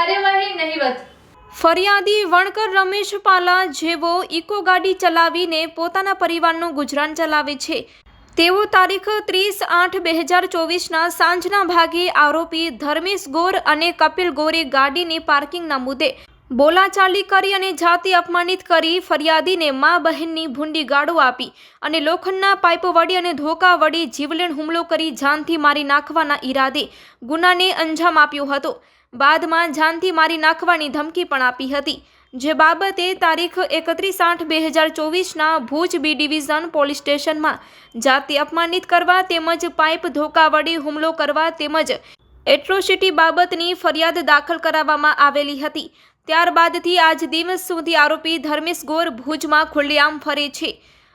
કાર્યવાહી નહિવત। ફરિયાદી વણકર રમેશ પાલા જેવો ઇકો ગાડી ચલાવીને પોતાના પરિવારનું ગુજરાન ચલાવે છે। તેઓ તારીખ 30/8/2024ના સાંજના ભાગે આરોપી ધર્મેશ ગોર અને કપિલ ગોરે ગાડીની પાર્કિંગના મુદ્દે બોલાચાલી કરી અને જાતિ અપમાનિત કરી ફરિયાદીને મા બહેનની ભૂંડી ગાળો આપી અને લોખંડના પાઇપ વડે અને ધોકા વડે જીવલેણ હુમલો કરી જાનથી મારી નાખવાના ઈરાદે ગુનાને અંજામ આપ્યો હતો। બાદમાં જાનથી મારી નાખવાની ધમકી પણ આપી હતી, જે બાબતે તારીખ 31/8/2024ના ભુજ બી ડિવિઝન પોલીસ સ્ટેશનમાં જાતિ અપમાનિત કરવા તેમજ પાઇપ ધોકા વડે હુમલો કરવા તેમજ એટ્રોસિટી બાબતની ફરિયાદ દાખલ કરાવવામાં આવેલી હતી। ત્યારબાદથી આજ દિવસ સુધી આરોપી ધર્મેશ ગોર ભુજમાં ખુલ્લેઆમ ફરે છે।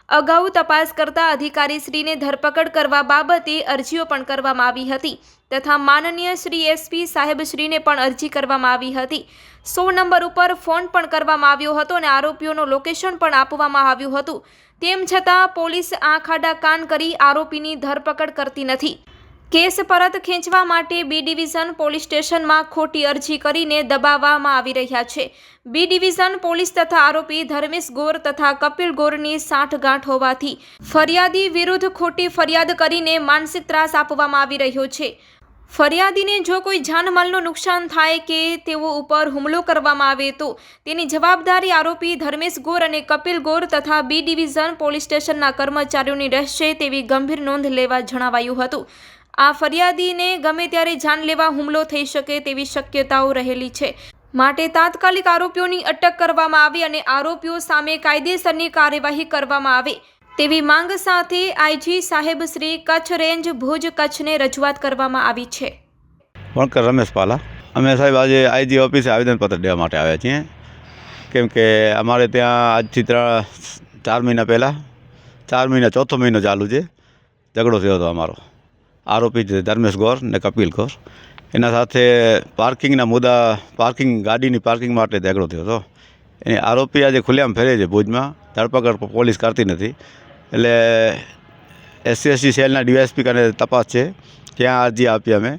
અગાઉ તપાસ કરતા અધિકારીશ્રીને ધરપકડ કરવા બાબતે અરજીઓ પણ કરવામાં આવી હતી તથા માનનીય શ્રી એસપી સાહેબશ્રીને પણ અરજી કરવામાં આવી હતી। 100 નંબર ઉપર ફોન પણ કરવામાં આવ્યો હતો અને આરોપીઓનું લોકેશન પણ આપવામાં આવ્યું હતું। તેમ છતાં પોલીસ આંખ આડા કાન કરી આરોપીની ધરપકડ કરતી નથી। કેસ પરત ખેંચવા માટે બી ડિવિઝન પોલીસ સ્ટેશનમાં ખોટી અરજી કરીને દબાવવામાં આવી રહ્યા છે। બી ડિવિઝન પોલીસ તથા આરોપી ધર્મેશ ગોર તથા કપિલ ગોરની સાંઠગાંઠ હોવાથી ફરિયાદી વિરુદ્ધ ખોટી ફરિયાદ કરીને માનસિક ત્રાસ આપવામાં આવી રહ્યો છે। ફરિયાદીને જો કોઈ જાનમાલનું નુકસાન થાય કે તેઓ ઉપર હુમલો કરવામાં આવે તો તેની જવાબદારી આરોપી ધર્મેશ ગોર અને કપિલ ગોર તથા બી ડિવિઝન પોલીસ સ્ટેશનના કર્મચારીઓની રહેશે તેવી ગંભીર નોંધ લેવા જણાવાયું હતું। આ ફરિયાદીને ગમે ત્યારે જાનલેવા હુમલો થઈ શકે તેવી શક્યતાઓ રહેલી છે, માટે તાત્કાલિક આરોપીઓની અટક કરવામાં આવે અને આરોપીઓ સામે કાયદેસરની કાર્યવાહી કરવામાં આવે તેવી માંગ સાથે આઈજી સાહેબ શ્રી કચ્છ રેન્જ ભુજ કચ્છને રજૂઆત કરવામાં આવી છે। વણકર રમેશ પાલા, અમે સાહેબ આજે આઈજી ઓફિસે આવેદનપત્ર દેવા માટે આવ્યા છીએ, કેમ કે અમારે ત્યાં આજથી 4 મહિના પહેલાં 4 મહિના ચોથો મહિનો ચાલુ છે, ઝઘડો થયો હતો અમારો આરોપી ધર્મેશ ગોર ને કપિલ ગોર એના સાથે પાર્કિંગના મુદ્દા ગાડીની પાર્કિંગ માટે ઝઘડો થયો હતો। એ આરોપી આજે ખુલ્લેઆમ ફરે છે ભુજમાં, ધરપકડ પોલીસ કરતી નથી, એટલે SC/ST સેલના ડીવાયએસપી કરીને તપાસ છે, ત્યાં અરજી આપી અમે,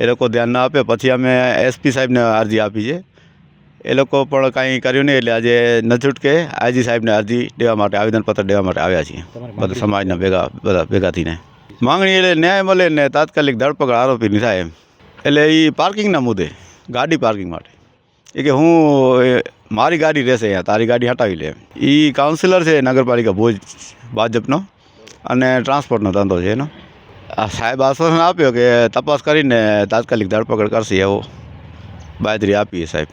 એ લોકો ધ્યાન ન આપે પછી અમે SP સાહેબને અરજી આપી છે, એ લોકો પણ કાંઈ કર્યું નહીં, એટલે આજે ન છૂટકે આઈજી સાહેબને અરજી દેવા માટે આવેદનપત્ર દેવા માટે આવ્યા છીએ બધા સમાજના બધા ભેગા થઈને। માંગણી એટલે ન્યાય મળે ને તાત્કાલિક ધરપકડ આરોપીની થાય, એટલે એ પાર્કિંગના મુદ્દે ગાડી પાર્કિંગ માટે એ કે હું મારી ગાડી રહેશે અહીંયા, તારી ગાડી હટાવી લે। એ કાઉન્સિલર છે નગરપાલિકા ભુજ ભાજપનો અને ટ્રાન્સપોર્ટનો ધંધો છે એનો। આ સાહેબ આશ્વાસન આપ્યો કે તપાસ કરીને તાત્કાલિક ધરપકડ કરશે, એવો બાંયધરી આપીએ સાહેબ।